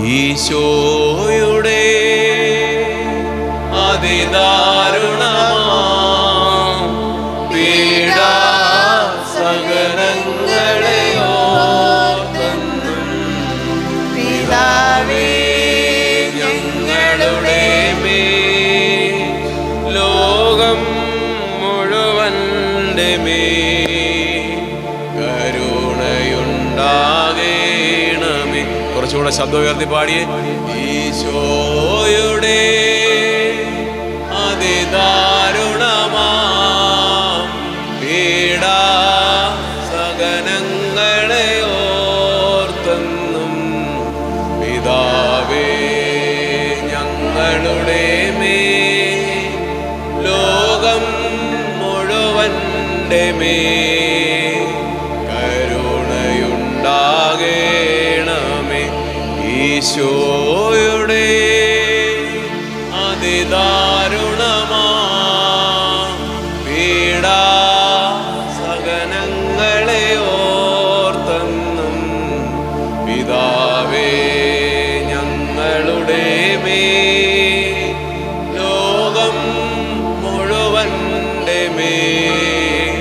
ഈശോയുടെ അതിദാരുണമാം പീഡാസഹനങ്ങളെ ഓർത്തെന്നും പിതാവേ ഞങ്ങളുടെ മേൽ ലോകം മുഴുവന്റെ മേൽ കരുണയുണ്ടാകേണമേ. കുറച്ചുകൂടെ ശബ്ദം ഉയർത്തി പാടിയേ. ഈശോയുടെ അതിദാരുണമാം പീഡാസഹനങ്ങളെ ഓർത്തെന്നും പിതാവേ ഞങ്ങളുടെ മേൽ ലോകം മുഴുവന്റെ മേൽ കരുണയുണ്ടാകേണമേ. ഈശോയുടെ അതിദാരുണമാം പീഡാസഹനങ്ങളെ ഓർത്തെന്നും പിതാവേ ഞങ്ങളുടെ മേൽ ലോകം മുഴുവന്റെ മേൽ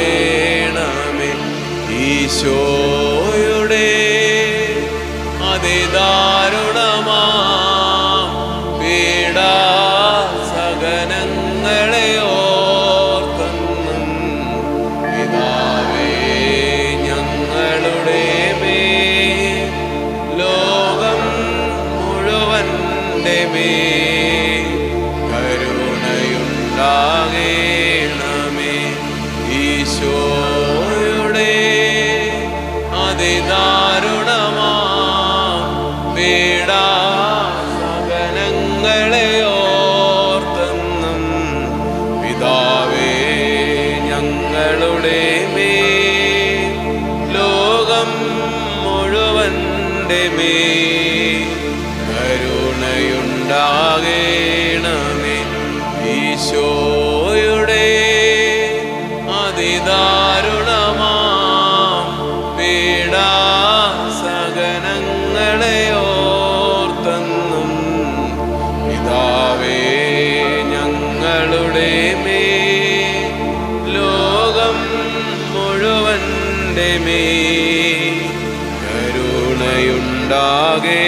കരുണയുണ്ടാകേണമേ. ഈശോയുടെ അതിദാരുണമാം പീഡാസഹനങ്ങളെ ഓർത്തെന്നും പിതാവേ ഞങ്ങളുടെ മേൽ ലോകം മുഴുവന്റെ മേൽ കരുണയുണ്ടാകേണമേ. ഈശോയുടെ അതിദാരുണമാം പീഡാസഹനങ്ങളെ ഓർത്തെന്നും പിതാവേ ഞങ്ങളുടെ മേൽ ലോകം മുഴുവന്റെ മേൽ കരുണയുണ്ടാകേണമേ. ഈശോയുടെ അതിദാരുണമാം പീഡാസഹനങ്ങളെ ഓർത്തെന്നും പിതാവേ ഞങ്ങളുടെ മേൽ ലോകം മുഴുവന്റെ മേൽ കരുണയുണ്ടാകേ